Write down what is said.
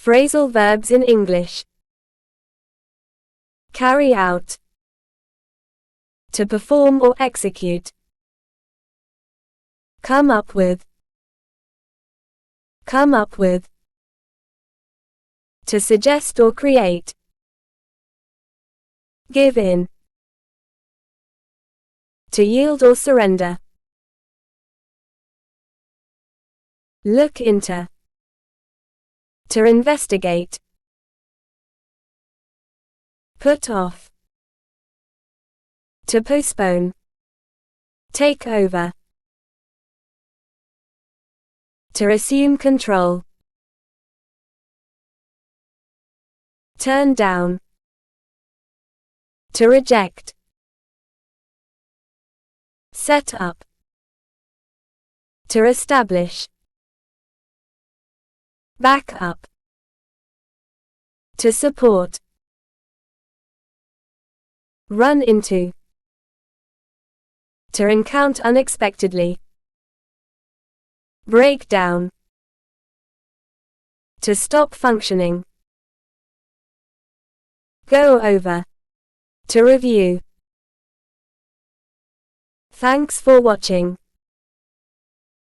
Phrasal verbs in English. Carry out. To perform or execute. Come up with. Come up with. To suggest or create. Give in. To yield or surrender. Look into. To investigate. Put off. To postpone. Take over. To assume control. Turn down. To reject. Set up. To establish. Back up. To support. Run into. To encounter unexpectedly. Break down. To stop functioning. Go over. To review. Thanks for watching.